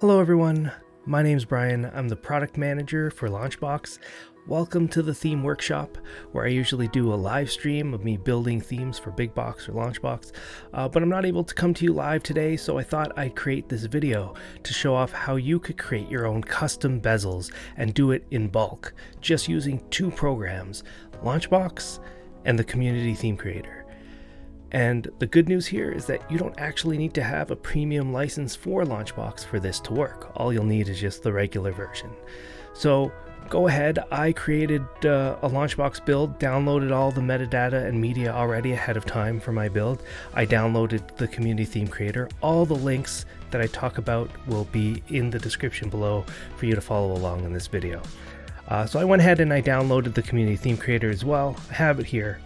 Hello everyone, my name's Brian. I'm the product manager for LaunchBox. Welcome to the theme workshop, where I usually do a live stream of me building themes for Big Box or LaunchBox, but I'm not able to come to you live today, so I thought I'd create this video to show off how you could create your own custom bezels and do it in bulk, just using two programs, LaunchBox and the Community Theme Creator. And the good news here is that you don't actually need to have a premium license for LaunchBox for this to work. All you'll need is just the regular version. So go ahead, I created a LaunchBox build, downloaded all the metadata and media already ahead of time for my build. I downloaded the Community Theme Creator. All the links that I talk about will be in the description below for you to follow along in this video. So I went ahead and I downloaded the Community Theme Creator as well. I have it here.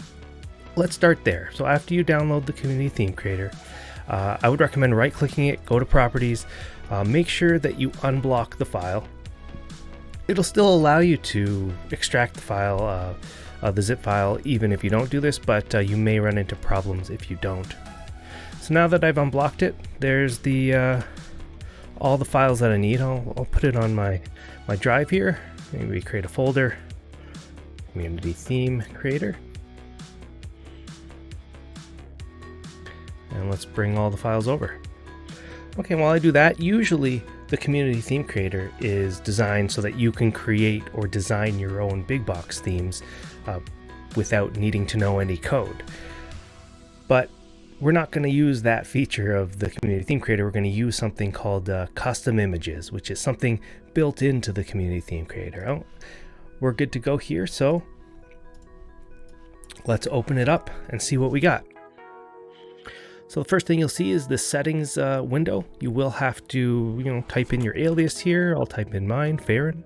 Let's start there. So after you download the Community Theme Creator, I would recommend right-clicking it, go to Properties, make sure that you unblock the file. It'll still allow you to extract the file, the zip file, even if you don't do this, but you may run into problems if you don't. So now that I've unblocked it, there's the all the files that I need. I'll put it on my drive here. Maybe create a folder, Community Theme Creator. And let's bring all the files over. Okay, while I do that, usually the Community Theme Creator is designed so that you can create or design your own big box themes without needing to know any code. But we're not going to use that feature of the Community Theme Creator. We're going to use something called custom images, which is something built into the Community Theme Creator. Oh, we're good to go here, so let's open it up and see what we got. So the first thing you'll see is the settings window. You will have to, type in your alias here. I'll type in mine, Farron.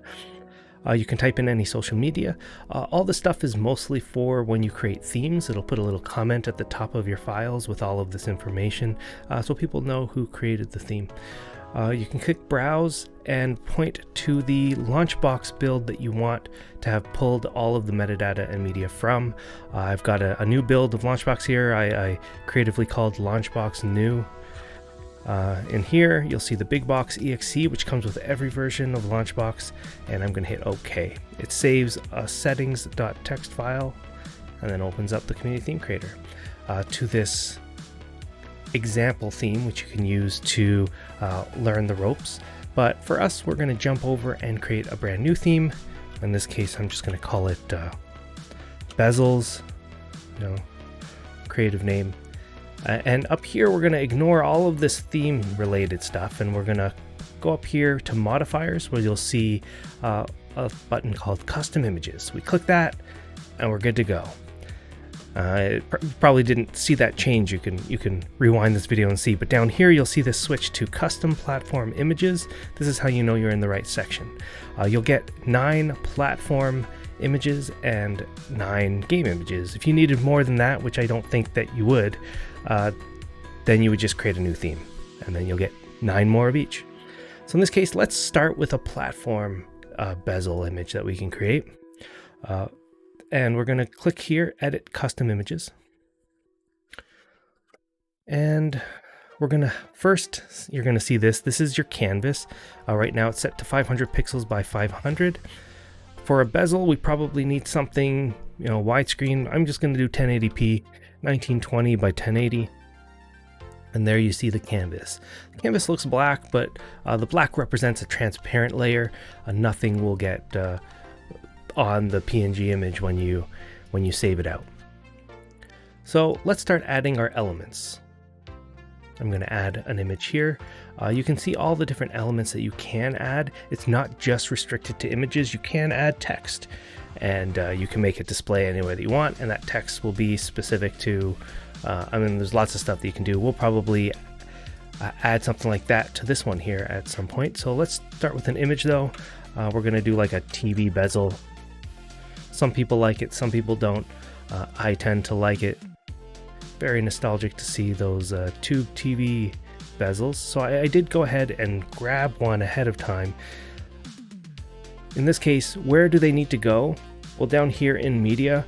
You can type in any social media. All this stuff is mostly for when you create themes. It'll put a little comment at the top of your files with all of this information, so people know who created the theme. You can click Browse and point to the LaunchBox build that you want to have pulled all of the metadata and media from. I've got a new build of LaunchBox here. I creatively called LaunchBox New. In here, you'll see the Big Box exe, which comes with every version of LaunchBox, and I'm going to hit OK. It saves a settings.txt file and then opens up the Community Theme Creator to this example theme, which you can use to learn the ropes. But for us, we're going to jump over and create a brand new theme. In this case, I'm just going to call it Bezels, creative name. And up here, we're going to ignore all of this theme related stuff, and we're going to go up here to modifiers, where you'll see a button called custom images. We click that and we're good to go. Probably didn't see that change. You can rewind this video and see, but down here you'll see this switch to custom platform images. This is how you know you're in the right section. You'll get 9 platform images and 9 game images. If you needed more than that, which I don't think that you would, then you would just create a new theme, and then you'll get 9 more of each. So in this case, let's start with a platform bezel image that we can create. And we're going to click here, Edit Custom Images. And we're going to, first, you're going to see this. This is your canvas. Right now it's set to 500 pixels by 500. For a bezel, we probably need something, widescreen. I'm just going to do 1080p, 1920 by 1080. And there you see the canvas. The canvas looks black, but the black represents a transparent layer. Nothing will get on the PNG image when you save it out. So let's start adding our elements. I'm going to add an image here. You can see all the different elements that you can add. It's not just restricted to images. You can add text, and you can make it display any way that you want, and that text will be specific to there's lots of stuff that you can do. We'll probably add something like that to this one here at some point. So let's start with an image though. We're going to do like a TV bezel. Some people like it, some people don't. I tend to like it. Very nostalgic to see those tube TV bezels. So I did go ahead and grab one ahead of time. In this case, where do they need to go? Well, down here in media,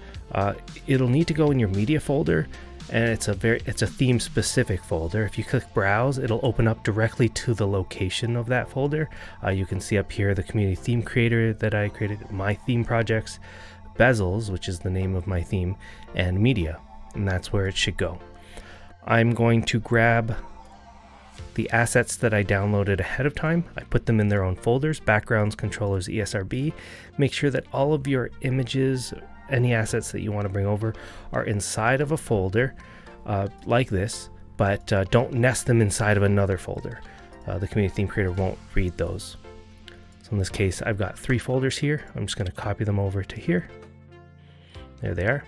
it'll need to go in your media folder. and it's a theme specific folder. If you click browse, it'll open up directly to the location of that folder. You can see up here the community theme creator that I created, my theme projects, Bezels, which is the name of my theme, and media, and that's where it should go. I'm going to grab the assets that I downloaded ahead of time. I put them in their own folders: backgrounds, controllers, ESRB. Make sure that all of your images, any assets that you want to bring over, are inside of a folder like this, but don't nest them inside of another folder. The community theme creator won't read those. So in this case, I've got 3 folders here. I'm just going to copy them over to here. There they are.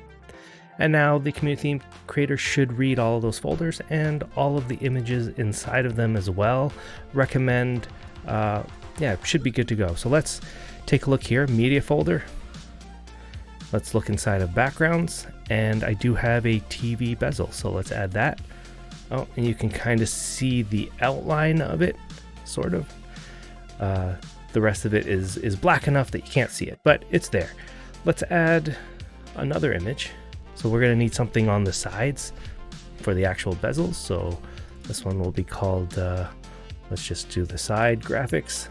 And now the community theme creator should read all of those folders and all of the images inside of them as well. Recommend, it should be good to go. So let's take a look here. Media folder. Let's look inside of backgrounds, and I do have a TV bezel, so let's add that. Oh, and you can kind of see the outline of it, sort of. The rest of it is black enough that you can't see it, but it's there. Let's add another image. So we're going to need something on the sides for the actual bezels. So this one will be called, let's just do the side graphics.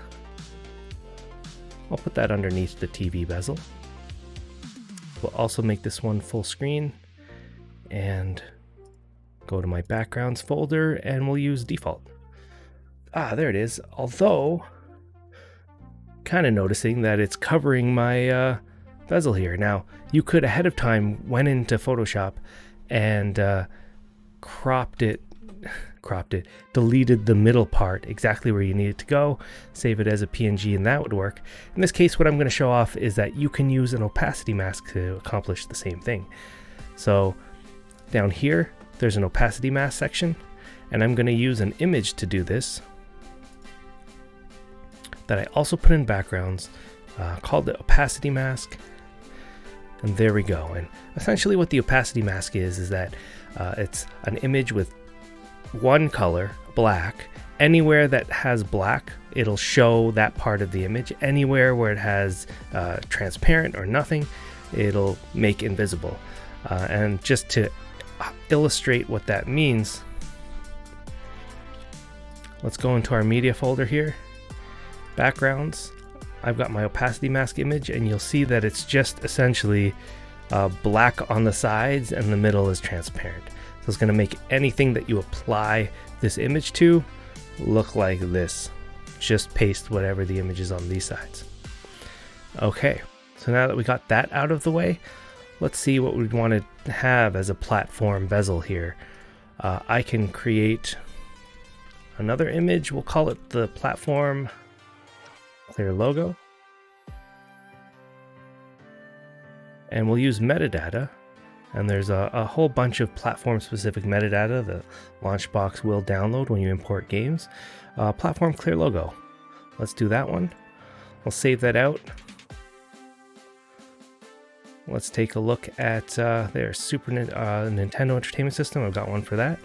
I'll put that underneath the TV bezel. We'll also make this one full screen and go to my backgrounds folder, and we'll use default. There it is. Although, kind of noticing that it's covering my bezel here. Now, you could ahead of time went into Photoshop and deleted the middle part exactly where you need it to go, save it as a PNG, and that would work. In this case, what I'm going to show off is that you can use an opacity mask to accomplish the same thing. So down here, there's an opacity mask section, and I'm going to use an image to do this that I also put in backgrounds, called the opacity mask. And there we go. And essentially what the opacity mask is that it's an image with one color, black. Anywhere that has black, it'll show that part of the image. Anywhere where it has transparent or nothing, it'll make invisible. And just to illustrate what that means, let's go into our media folder here, backgrounds. I've got my opacity mask image, and you'll see that it's just essentially black on the sides and the middle is transparent. So it's going to make anything that you apply this image to look like this. Just paste whatever the image is on these sides. Okay, so now that we got that out of the way, let's see what we'd want to have as a platform bezel here. I can create another image. We'll call it the platform clear logo, and we'll use metadata, and there's a whole bunch of platform specific metadata that LaunchBox will download when you import games. Platform clear logo, let's do that one. I'll save that out. Let's take a look at their Nintendo Entertainment System. I've got one for that.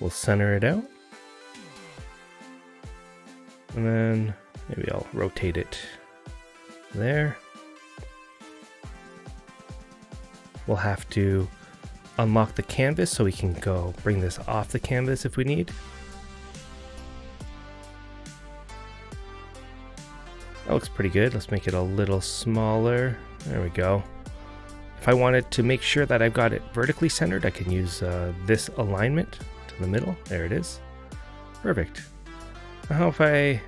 We'll center it out. And then maybe I'll rotate it there. We'll have to unlock the canvas so we can go bring this off the canvas if we need. That looks pretty good. Let's make it a little smaller. There we go. If I wanted to make sure that I've got it vertically centered, I can use this alignment to the middle. There it is. Perfect. Now if I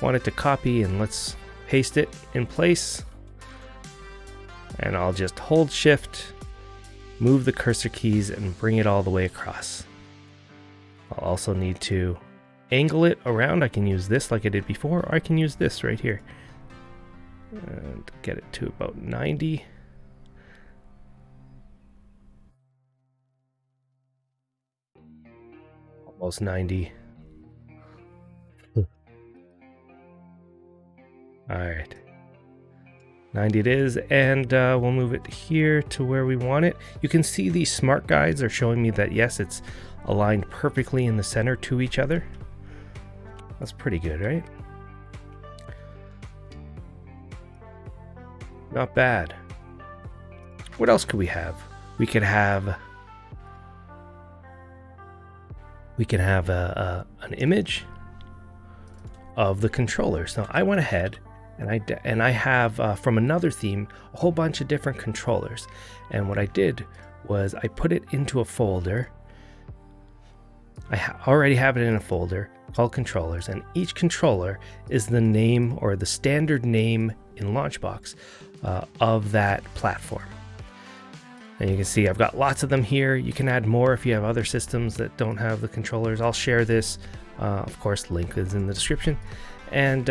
wanted to copy, and let's paste it in place, and I'll just hold shift, move the cursor keys, and bring it all the way across. I'll also need to angle it around. I can use this like I did before, or I can use this right here and get it to about 90. Almost 90. All right, 90 it is, and we'll move it here to where we want it. You can see these smart guides are showing me that yes, it's aligned perfectly in the center to each other. That's pretty good, right? Not bad. What else could we have? We could have an image of the controllers. Now I went ahead and I have from another theme a whole bunch of different controllers, and what I did was I put it into a folder. I already have it in a folder called controllers, and each controller is the name or the standard name in LaunchBox of that platform. And you can see I've got lots of them here. You can add more if you have other systems that don't have the controllers. I'll share this. Of course, link is in the description. And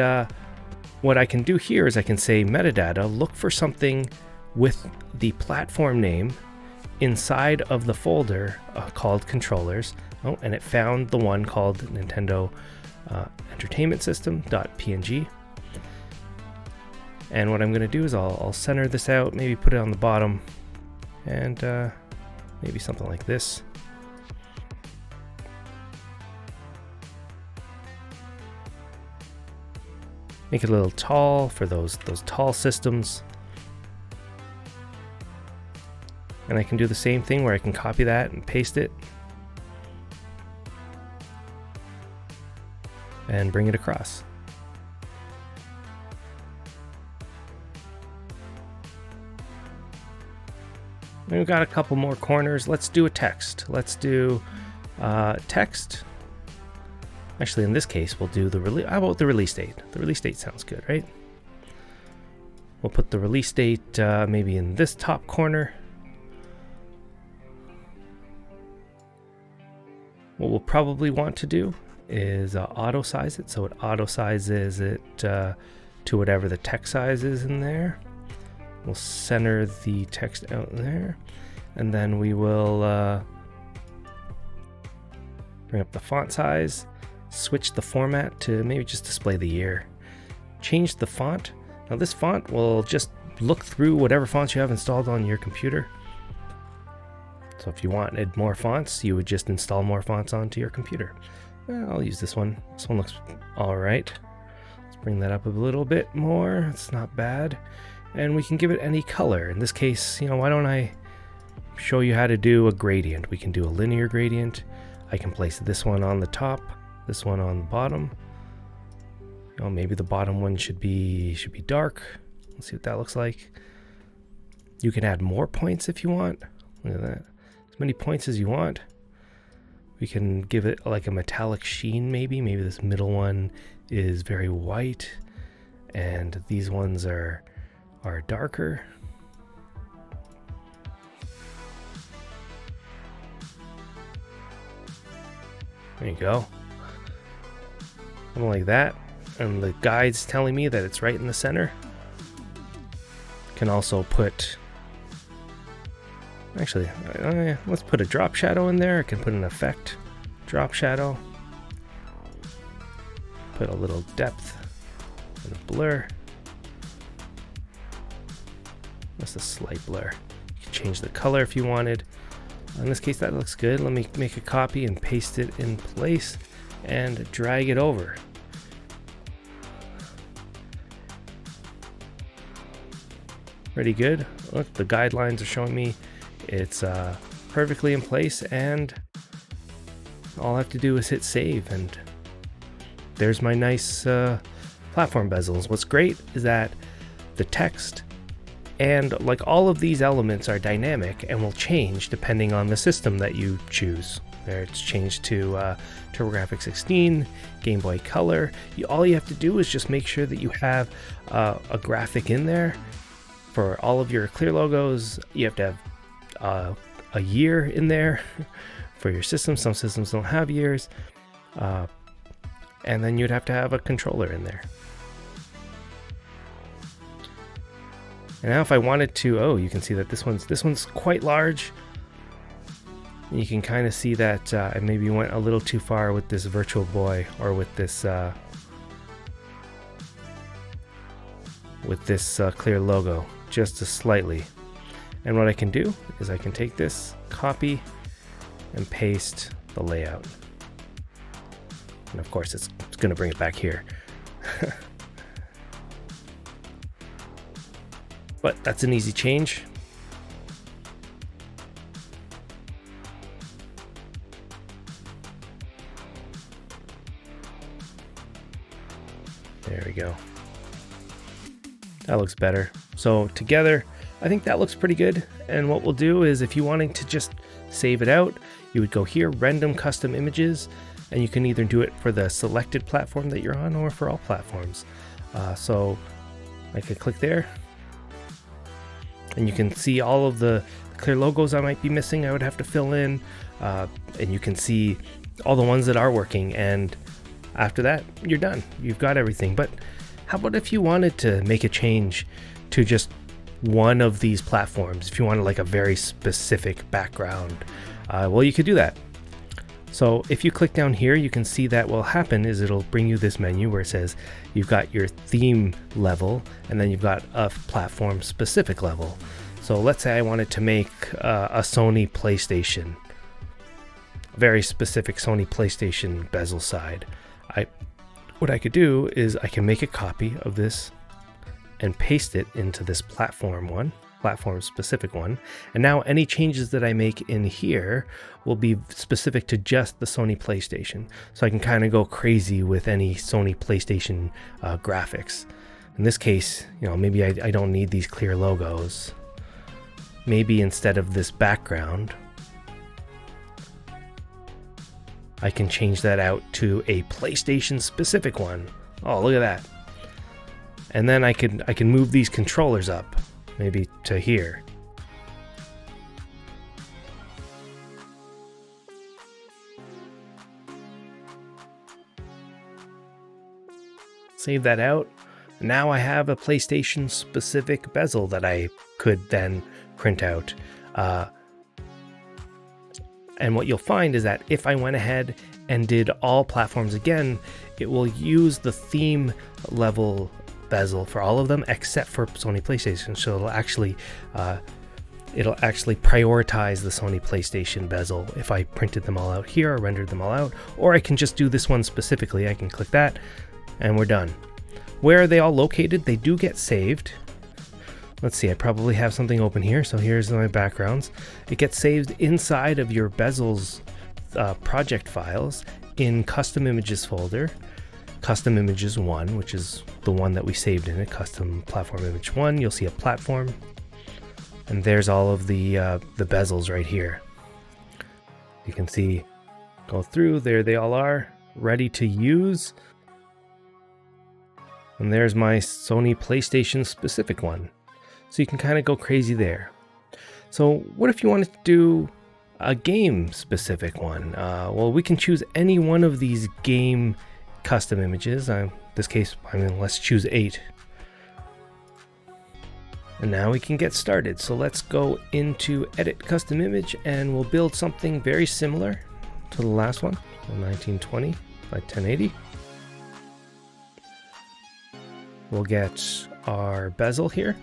what I can do here is I can say metadata, look for something with the platform name inside of the folder called controllers. Oh, and it found the one called Nintendo Entertainment System.png. And what I'm going to do is I'll center this out, maybe put it on the bottom, and maybe something like this. Make it a little tall for those tall systems. And I can do the same thing where I can copy that and paste it and bring it across. And we've got a couple more corners. Let's do a text. Let's do text. Actually, in this case, we'll do the release. How about the release date? The release date sounds good, right? We'll put the release date maybe in this top corner. What we'll probably want to do is auto size it, so it auto sizes it to whatever the text size is in there. We'll center the text out there, and then we will bring up the font size, switch the format to maybe just display the year, change the font. Now this font will just look through whatever fonts you have installed on your computer. So if you wanted more fonts, you would just install more fonts onto your computer. I'll use this one. This one looks all right. Let's bring that up a little bit more. It's not bad. And we can give it any color. In this case, why don't I show you how to do a gradient? We can do a linear gradient. I can place this one on the top, this one on the bottom. Maybe the bottom one should be dark. Let's see what that looks like. You can add more points if you want. Look at that. As many points as you want. We can give it like a metallic sheen maybe. Maybe this middle one is very white and these ones are darker. There you go. Something like that. And the guide's telling me that it's right in the center. Can also put... Actually, let's put a drop shadow in there. I can put an effect, drop shadow. Put a little depth and a blur. That's a slight blur. You can change the color if you wanted. In this case, that looks good. Let me make a copy and paste it in place and drag it over. Pretty good. Look, the guidelines are showing me it's perfectly in place, and all I have to do is hit save, and there's my nice platform bezels. What's great is that the text and like all of these elements are dynamic and will change depending on the system that you choose. There, it's changed to TurboGrafx 16, Game Boy Color. All you have to do is just make sure that you have a graphic in there. For all of your clear logos, you have to have a year in there for your system. Some systems don't have years. And then you'd have to have a controller in there. And now if I wanted to, you can see that this one's quite large. You can kind of see that I maybe went a little too far with this Virtual Boy, or with this clear logo, just slightly. And what I can do is I can take this, copy, and paste the layout. And of course, it's going to bring it back here. but that's an easy change. There we go. That looks better. So together, I think that looks pretty good. And what we'll do is, if you wanting to just save it out, you would go here, random custom images, and you can either do it for the selected platform that you're on or for all platforms. So I could click there, and you can see all of the clear logos I might be missing, I would have to fill in, and you can see all the ones that are working. And after that, you're done. You've got everything. But how about if you wanted to make a change to just one of these platforms? If you wanted like a very specific background, well, you could do that. So if you click down here, you can see that what will happen is it'll bring you this menu where it says you've got your theme level, and then you've got a platform specific level. So let's say I wanted to make a Sony PlayStation, a very specific Sony PlayStation bezel side. What I could do is I can make a copy of this and paste it into this platform specific one. And now any changes that I make in here will be specific to just the Sony PlayStation. So I can kind of go crazy with any Sony PlayStation graphics. In this case, maybe I don't need these clear logos. Maybe instead of this background, I can change that out to a PlayStation specific one. Oh, look at that. And then I can move these controllers up, maybe to here. Save that out. Now I have a PlayStation specific bezel that I could then print out. And what you'll find is that if I went ahead and did all platforms again, it will use the theme level bezel for all of them except for Sony PlayStation. So it'll actually prioritize the Sony PlayStation bezel if I printed them all out here or rendered them all out. Or I can just do this one specifically. I can click that and we're done. Where are they all located? They do get saved. Let's see, I probably have something open here. So here's my backgrounds. It gets saved inside of your Bezels project files in custom images folder, custom images 1, which is the one that we saved in it, custom platform image 1. You'll see a platform, and there's all of the bezels right here. You can see, go through, there they all are, ready to use. And there's my Sony PlayStation specific one. So you can kind of go crazy there. So what if you wanted to do a game specific one? Well, we can choose any one of these game custom images. In this case, let's choose 8. And now we can get started. So let's go into edit custom image and we'll build something very similar to the last one, 1920 by 1080. We'll get our bezel here.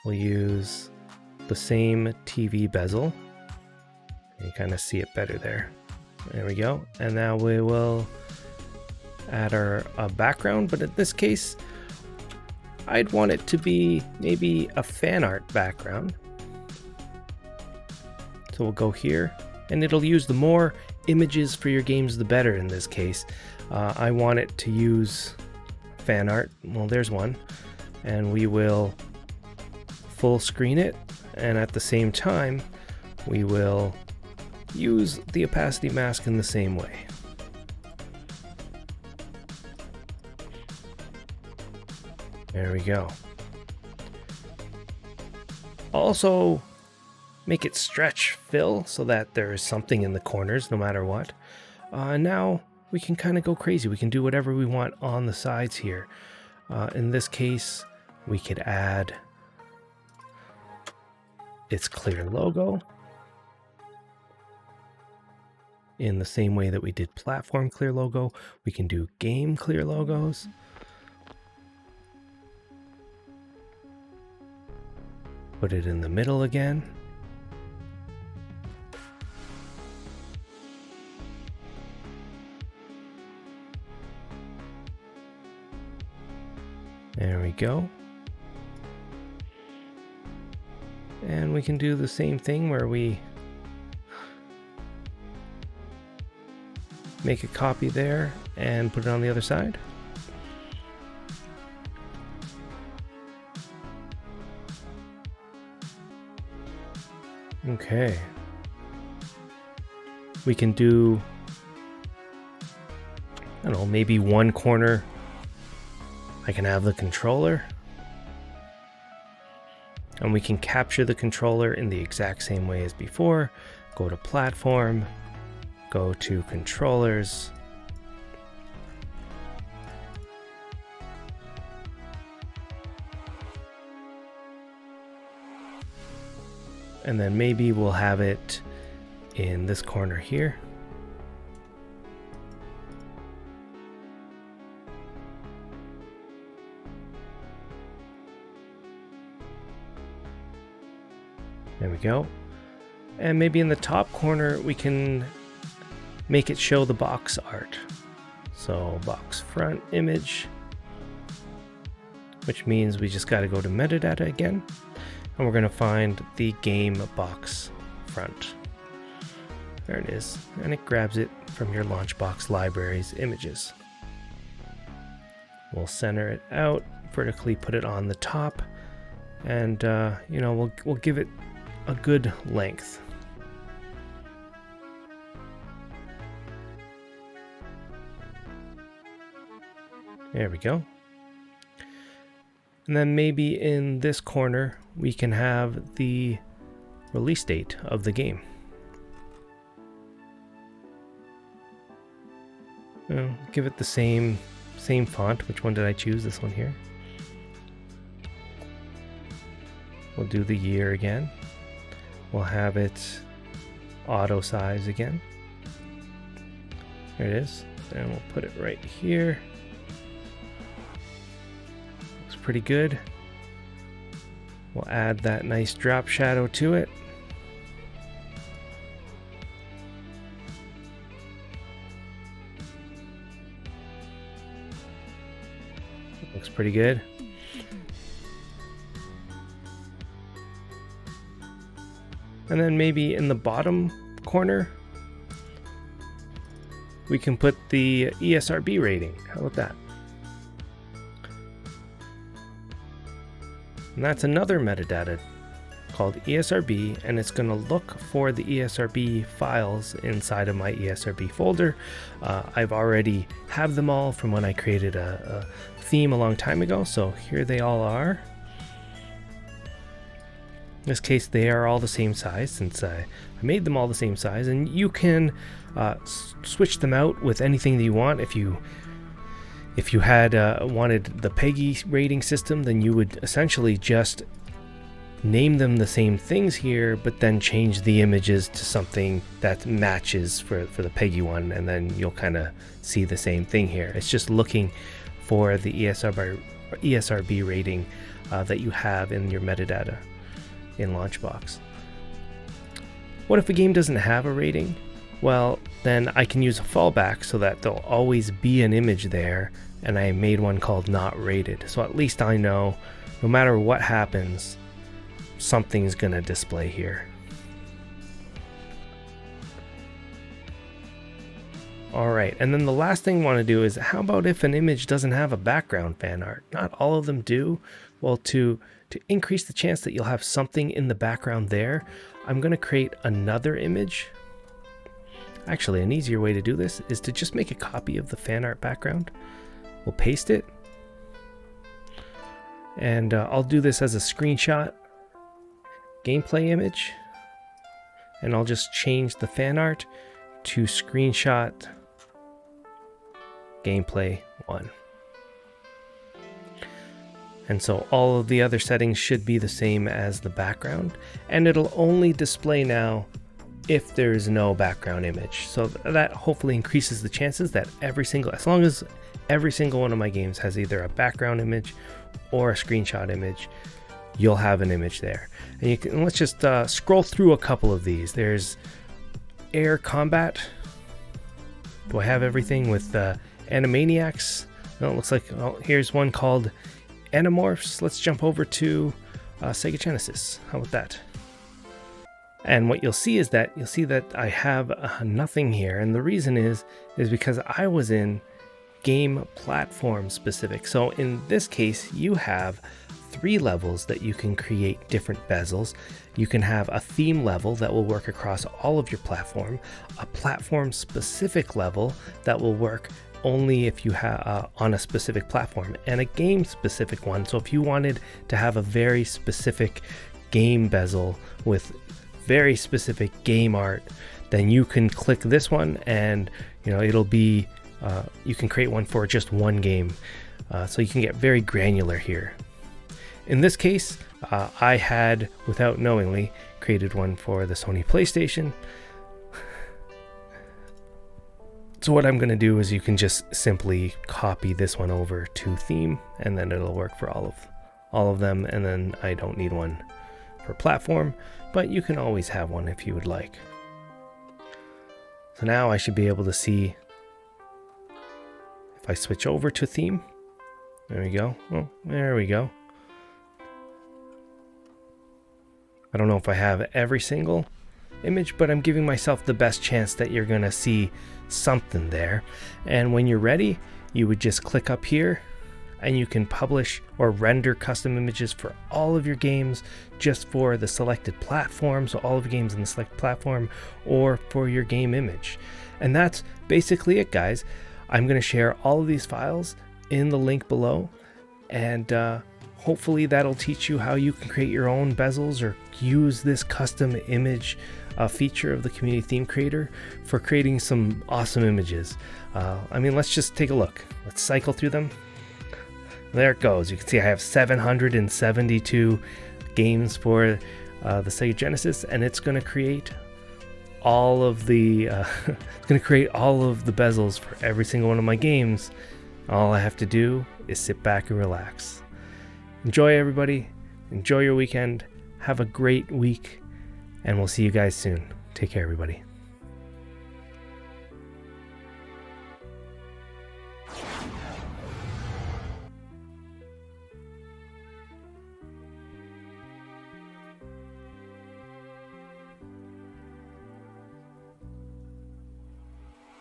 We'll use the same TV bezel. You kind of see it better there. There we go. And now we will add our background, but in this case, I'd want it to be maybe a fan art background. So we'll go here, and it'll use the more images for your games, the better in this case. I want it to use fan art. Well, there's one. And we will full screen it, and at the same time we will use the opacity mask in the same way. There we go. Also make it stretch fill so that there is something in the corners no matter what. Now we can kind of go crazy. We can do whatever we want on the sides here. In this case, we could add its clear logo in the same way that we did platform clear logo. We can do game clear logos. Put it in the middle again. go. And we can do the same thing where we make a copy there and put it on the other side. Okay. We can do, I don't know, maybe one corner I can have the controller. And we can capture the controller in the exact same way as before. Go to platform, go to controllers. And then maybe we'll have it in this corner here. There we go. And maybe in the top corner we can make it show the box art. So box front image, which means we just got to go to metadata again, and we're going to find the game box front. There it is, and it grabs it from your LaunchBox library's images. We'll center it out, vertically put it on the top, and you know, we'll give it a good length. There we go. And then maybe in this corner we can have the release date of the game. Give it the same font. Which one did I choose? This one here. We'll do the year again. We'll have it auto size again. There it is. And we'll put it right here. Looks pretty good. We'll add that nice drop shadow to it. Looks pretty good. And then maybe in the bottom corner, we can put the ESRB rating. How about that? And that's another metadata called ESRB, and it's going to look for the ESRB files inside of my ESRB folder. I've already have them all from when I created a theme a long time ago, so here they all are. In this case, they are all the same size since I made them all the same size, and you can switch them out with anything that you want. If you had wanted the PEGI rating system, then you would essentially just name them the same things here, but then change the images to something that matches for the PEGI one, and then you'll kind of see the same thing here. It's just looking for the ESRB rating that you have in your metadata in LaunchBox. What if a game doesn't have a rating? Well, then I can use a fallback so that there'll always be an image there, and I made one called not rated. So at least I know no matter what happens, something's gonna display here. Alright, and then the last thing I want to do is, how about if an image doesn't have a background fan art? Not all of them do. Well, to increase the chance that you'll have something in the background there, I'm going to create another image. Actually, an easier way to do this is to just make a copy of the fan art background. We'll paste it. And I'll do this as a screenshot gameplay image. And I'll just change the fan art to screenshot gameplay 1. And so all of the other settings should be the same as the background, and it'll only display now if there is no background image. So that hopefully increases the chances that as long as every single one of my games has either a background image or a screenshot image, you'll have an image there. And let's just scroll through a couple of these. There's Air Combat. Do I have everything with Animaniacs? No, it looks like, here's one called Animorphs, let's jump over to Sega Genesis. How about that? And what you'll see is that I have nothing here, and the reason is because I was in game platform specific. So in this case, you have 3 levels that you can create different bezels. You can have a theme level that will work across all of your platform, a platform specific level that will work only if you have on a specific platform, and a game specific one. So if you wanted to have a very specific game bezel with very specific game art, then you can click this one, and it'll be you can create one for just one game. So you can get very granular here. In this case, I had, without knowingly, created one for the Sony PlayStation. So what I'm going to do is you can just simply copy this one over to theme, and then it'll work for all of them, and then I don't need one for platform, but you can always have one if you would like. So now I should be able to see if I switch over to theme. There we go. Oh, there we go. I don't know if I have every single image, but I'm giving myself the best chance that you're going to see something there. And when you're ready, you would just click up here, and you can publish or render custom images for all of your games, just for the selected platform, so all of the games in the selected platform, or for your game image. And that's basically it, guys. I'm going to share all of these files in the link below, and hopefully that'll teach you how you can create your own bezels or use this custom image feature of the Community Theme Creator for creating some awesome images. Let's just take a look. Let's cycle through them. There it goes. You can see I have 772 games for the Sega Genesis, and it's going to create all of the bezels for every single one of my games. All I have to do is sit back and relax. Enjoy, everybody. Enjoy your weekend. Have a great week, and we'll see you guys soon. Take care, everybody.